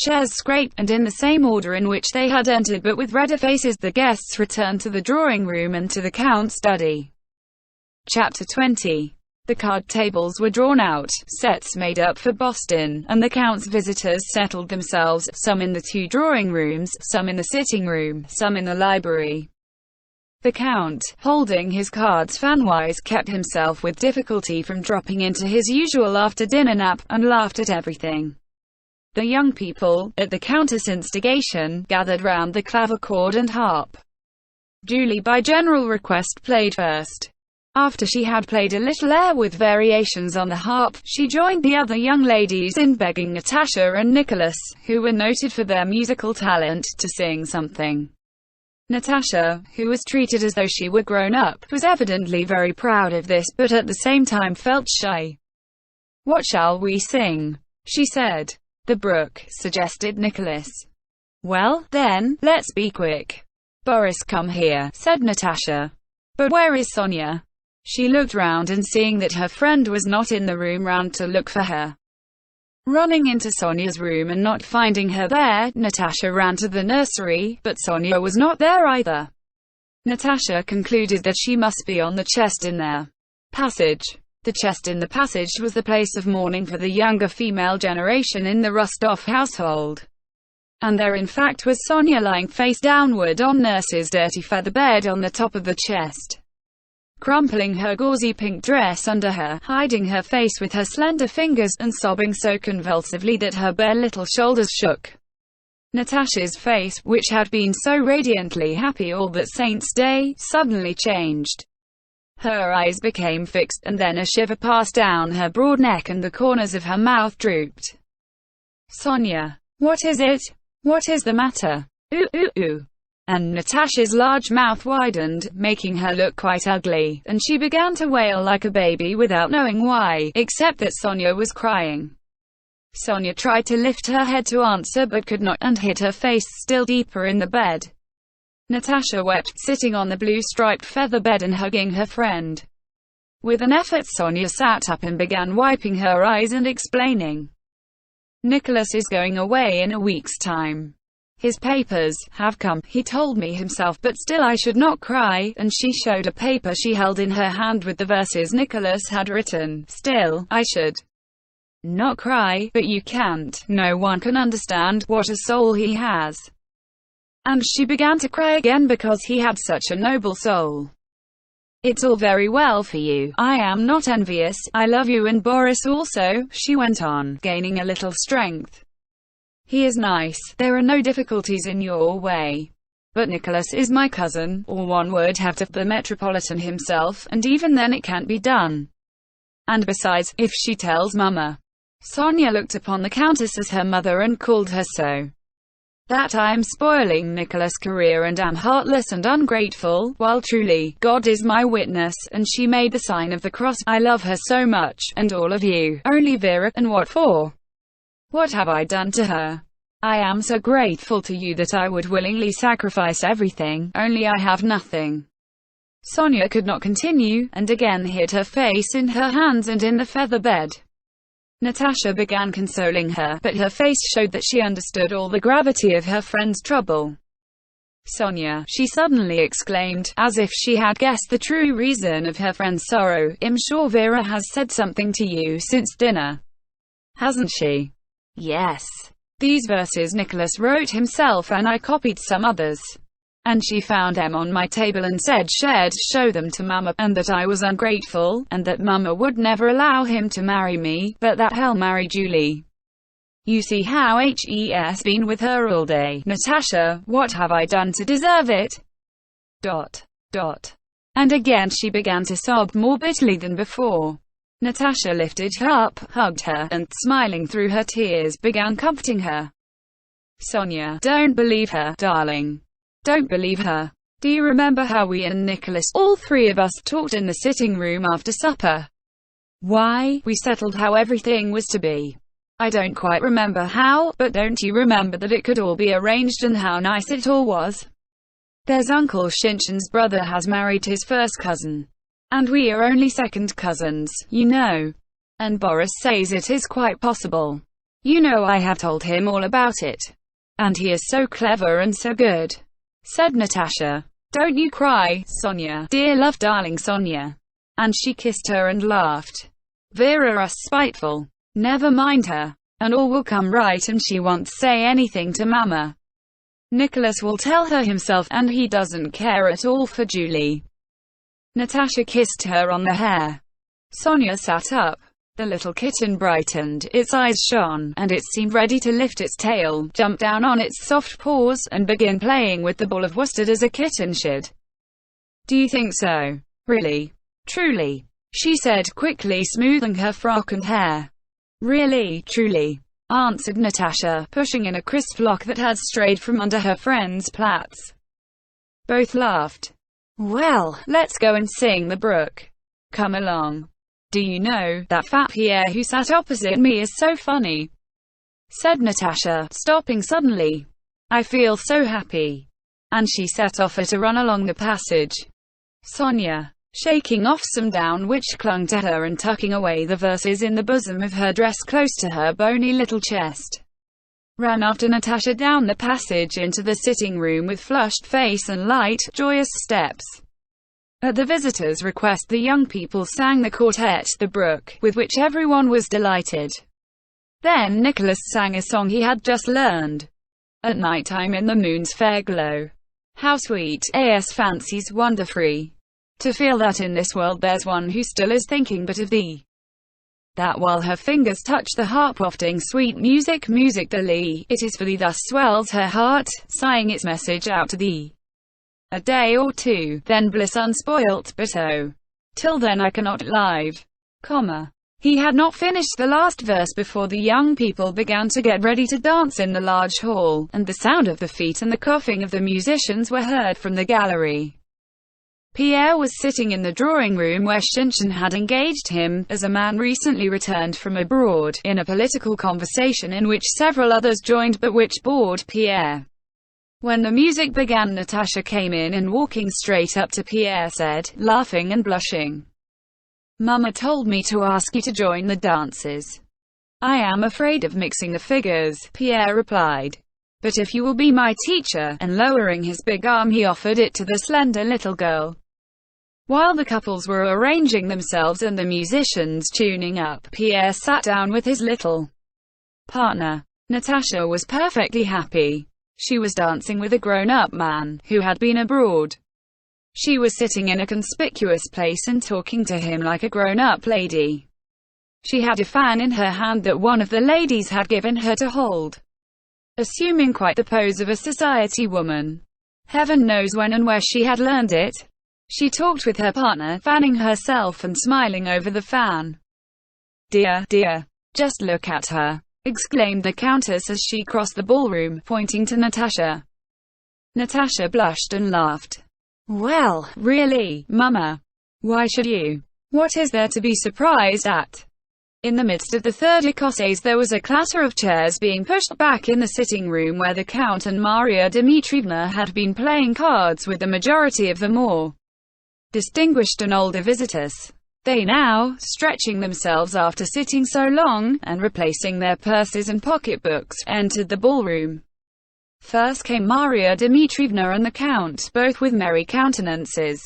chairs scraped, and in the same order in which they had entered but with redder faces, the guests returned to the drawing room and to the Count's study. Chapter 20. The card tables were drawn out, sets made up for Boston, and the Count's visitors settled themselves, some in the 2 drawing rooms, some in the sitting room, some in the library. The Count, holding his cards fanwise, kept himself with difficulty from dropping into his usual after-dinner nap, and laughed at everything. The young people, at the Countess' instigation, gathered round the clavichord and harp. Julie, by general request, played first. After she had played a little air with variations on the harp, she joined the other young ladies in begging Natasha and Nicholas, who were noted for their musical talent, to sing something. Natasha, who was treated as though she were grown up, was evidently very proud of this, but at the same time felt shy. "What shall we sing?" she said. "The Brook," suggested Nicholas. "Well, then, let's be quick." "Boris, come here," said Natasha. "But where is Sonia?" She looked round and seeing that her friend was not in the room, ran to look for her. Running into Sonia's room and not finding her there, Natasha ran to the nursery, but Sonia was not there either. Natasha concluded that she must be on the chest in their passage. The chest in the passage was the place of mourning for the younger female generation in the Rostov household. And there in fact was Sonia lying face downward on Nurse's dirty feather bed on the top of the chest, crumpling her gauzy pink dress under her, hiding her face with her slender fingers, and sobbing so convulsively that her bare little shoulders shook. Natasha's face, which had been so radiantly happy all that Saint's Day, suddenly changed. Her eyes became fixed, and then a shiver passed down her broad neck and the corners of her mouth drooped. "Sonia, what is it? What is the matter? Ooh, ooh, ooh." And Natasha's large mouth widened, making her look quite ugly, and she began to wail like a baby without knowing why, except that Sonia was crying. Sonia tried to lift her head to answer but could not, and hid her face still deeper in the bed. Natasha wept, sitting on the blue-striped feather bed and hugging her friend. With an effort Sonia sat up and began wiping her eyes and explaining. "Nicholas is going away in a week's time. His papers have come, he told me himself, but still I should not cry," and she showed a paper she held in her hand with the verses Nicholas had written. "Still, I should not cry, but you can't. No one can understand what a soul he has." And she began to cry again because he had such a noble soul. "It's all very well for you. I am not envious. I love you and Boris also," she went on, gaining a little strength. "He is nice. There are no difficulties in your way. But Nicholas is my cousin, or one would have to the Metropolitan himself, and even then it can't be done. And besides, if she tells Mama," Sonia looked upon the Countess as her mother and called her so, "that I am spoiling Nicholas' career and am heartless and ungrateful, while truly, God is my witness," and she made the sign of the cross, "I love her so much, and all of you, only Vera, and what for? What have I done to her? I am so grateful to you that I would willingly sacrifice everything, only I have nothing." Sonia could not continue, and again hid her face in her hands and in the feather bed. Natasha began consoling her, but her face showed that she understood all the gravity of her friend's trouble. "Sonia," she suddenly exclaimed, as if she had guessed the true reason of her friend's sorrow, "I'm sure Vera has said something to you since dinner. Hasn't she?" "Yes. These verses Nicholas wrote himself and I copied some others. And she found them on my table and said she'd show them to Mama, and that I was ungrateful, and that Mama would never allow him to marry me, but that he'll marry Julie. You see how he's been with her all day. Natasha, what have I done to deserve it? ... And again she began to sob more bitterly than before. Natasha lifted her up, hugged her, and, smiling through her tears, began comforting her. "Sonia, don't believe her, darling. Don't believe her. Do you remember how we and Nicholas, all three of us, talked in the sitting room after supper? Why, we settled how everything was to be. I don't quite remember how, but don't you remember that it could all be arranged and how nice it all was? There's Uncle Shinchan's brother has married his first cousin. And we are only second cousins, you know. And Boris says it is quite possible You know I have told him all about it. And he is so clever and so good," said Natasha. "Don't you cry, Sonia, dear love darling Sonia." And she kissed her and laughed. "Vera is spiteful. Never mind her. And all will come right, and she won't say anything to Mama. Nicholas will tell her himself, and he doesn't care at all for Julie." Natasha kissed her on the hair. Sonia sat up. The little kitten brightened, its eyes shone, and it seemed ready to lift its tail, jump down on its soft paws, and begin playing with the ball of worsted as a kitten should. "Do you think so? Really? Truly?" she said quickly, smoothing her frock and hair. "Really, truly," answered Natasha, pushing in a crisp lock that had strayed from under her friend's plaits. Both laughed. "Well, let's go and sing the brook. Come along. Do you know, that fat Pierre who sat opposite me is so funny," said Natasha, stopping suddenly. "I feel so happy." And she set off at a run along the passage. Sonia, shaking off some down which clung to her and tucking away the verses in the bosom of her dress close to her bony little chest, ran after Natasha down the passage into the sitting room with flushed face and light, joyous steps. At the visitors' request, the young people sang the quartet, The Brook, with which everyone was delighted. Then Nicholas sang a song he had just learned. At night time in the moon's fair glow. How sweet, as fancies wander free, to feel that in this world there's one who still is thinking but of thee. That while her fingers touch the harp wafting sweet music, music to thee, it is for thee thus swells her heart, sighing its message out to thee. A day or two, then bliss unspoilt, but oh, till then I cannot live, comma. He had not finished the last verse before the young people began to get ready to dance in the large hall, and the sound of the feet and the coughing of the musicians were heard from the gallery. Pierre was sitting in the drawing room where Xinchen had engaged him, as a man recently returned from abroad, in a political conversation in which several others joined but which bored Pierre. When the music began, Natasha came in and walking straight up to Pierre said, laughing and blushing, "Mama told me to ask you to join the dances." "I am afraid of mixing the figures," Pierre replied. "But if you will be my teacher," and lowering his big arm he offered it to the slender little girl. While the couples were arranging themselves and the musicians tuning up, Pierre sat down with his little partner. Natasha was perfectly happy. She was dancing with a grown-up man, who had been abroad. She was sitting in a conspicuous place and talking to him like a grown-up lady. She had a fan in her hand that one of the ladies had given her to hold, assuming quite the pose of a society woman. Heaven knows when and where she had learned it. She talked with her partner, fanning herself and smiling over the fan. "Dear, dear, just look at her," exclaimed the countess as she crossed the ballroom, pointing to Natasha. Natasha blushed and laughed. "Well, really, Mama. Why should you? What is there to be surprised at?" In the midst of the third écossaise there was a clatter of chairs being pushed back in the sitting room where the Count and Maria Dmitrievna had been playing cards with the majority of the more distinguished and older visitors. They now, stretching themselves after sitting so long, and replacing their purses and pocketbooks, entered the ballroom. First came Maria Dmitrievna and the Count, both with merry countenances.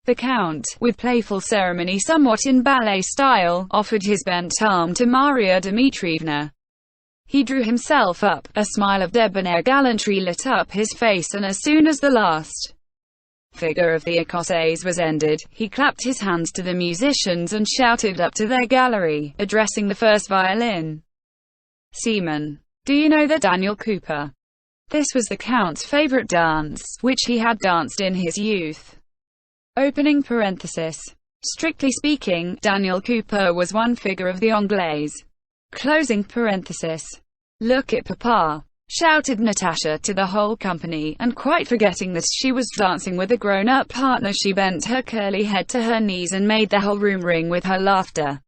The Count, with playful ceremony somewhat in ballet style, offered his bent arm to Maria Dmitrievna. He drew himself up, a smile of debonair gallantry lit up his face, and as soon as the last figure of the écossaise was ended, he clapped his hands to the musicians and shouted up to their gallery, addressing the first violin. "Seaman, do you know the Daniel Cooper?" This was the Count's favorite dance, which he had danced in his youth. Opening parenthesis. Strictly speaking, Daniel Cooper was one figure of the Anglaise. Closing parenthesis. "Look at Papa," shouted Natasha to the whole company, and quite forgetting that she was dancing with a grown-up partner, she bent her curly head to her knees and made the whole room ring with her laughter.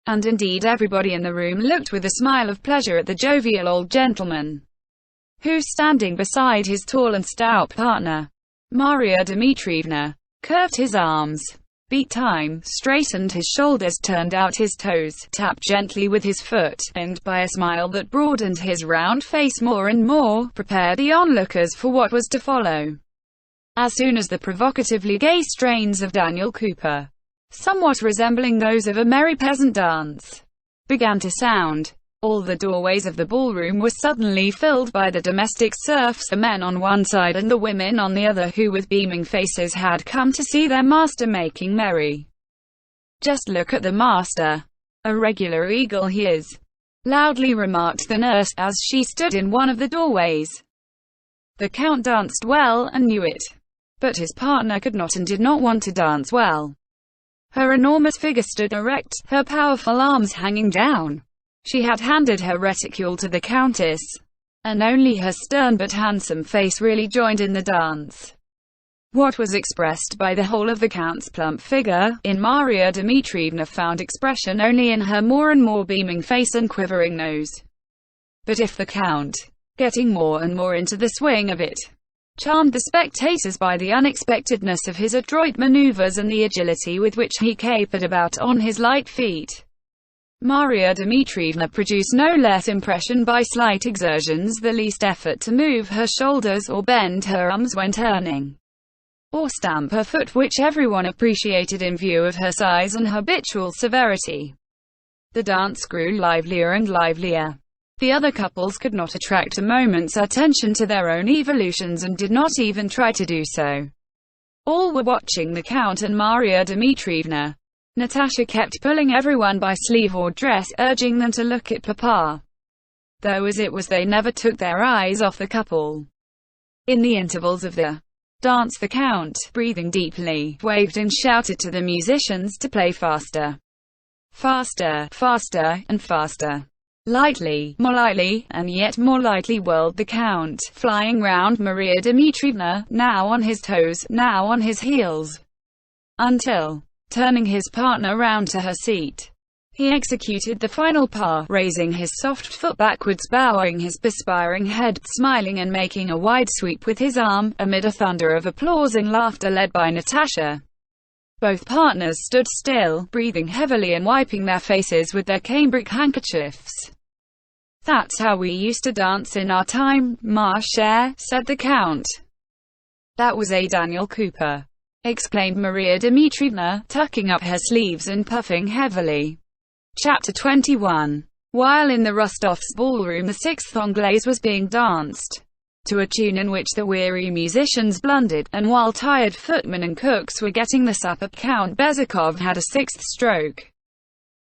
And indeed everybody in the room looked with a smile of pleasure at the jovial old gentleman, who, standing beside his tall and stout partner, Maria Dmitrievna, curved his arms, beat time, straightened his shoulders, turned out his toes, tapped gently with his foot, and, by a smile that broadened his round face more and more, prepared the onlookers for what was to follow. As soon as the provocatively gay strains of Daniel Cooper, somewhat resembling those of a merry peasant dance, began to sound, all the doorways of the ballroom were suddenly filled by the domestic serfs, the men on one side and the women on the other, who with beaming faces had come to see their master making merry. "Just look at the master. A regular eagle he is," loudly remarked the nurse, as she stood in one of the doorways. The Count danced well, and knew it. But his partner could not and did not want to dance well. Her enormous figure stood erect, her powerful arms hanging down. She had handed her reticule to the Countess, and only her stern but handsome face really joined in the dance. What was expressed by the whole of the Count's plump figure, in Maria Dmitrievna found expression only in her more and more beaming face and quivering nose. But if the Count, getting more and more into the swing of it, charmed the spectators by the unexpectedness of his adroit maneuvers and the agility with which he capered about on his light feet, Maria Dmitrievna produced no less impression by slight exertions, the least effort to move her shoulders or bend her arms when turning, or stamp her foot, which everyone appreciated in view of her size and habitual severity. The dance grew livelier and livelier. The other couples could not attract a moment's attention to their own evolutions and did not even try to do so. All were watching the Count and Maria Dmitrievna. Natasha kept pulling everyone by sleeve or dress, urging them to look at Papa. Though as it was, they never took their eyes off the couple. In the intervals of the dance, the Count, breathing deeply, waved and shouted to the musicians to play faster. Faster, faster, and faster. Lightly, more lightly, and yet more lightly whirled the Count, flying round Maria Dmitrievna, now on his toes, now on his heels, until, turning his partner round to her seat, he executed the final pas, raising his soft foot backwards, bowing his perspiring head, smiling and making a wide sweep with his arm, amid a thunder of applause and laughter led by Natasha. Both partners stood still, breathing heavily and wiping their faces with their cambric handkerchiefs. "That's how we used to dance in our time, ma chère," said the Count. "That was a Daniel Cooper," exclaimed Maria Dmitrievna, tucking up her sleeves and puffing heavily. Chapter 21. While in the Rostovs' ballroom, the sixth Anglaise was being danced, to a tune in which the weary musicians blundered, and while tired footmen and cooks were getting the supper, Count Bezukov had a sixth stroke.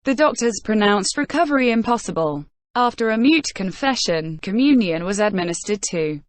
The doctors pronounced recovery impossible. After a mute confession, communion was administered to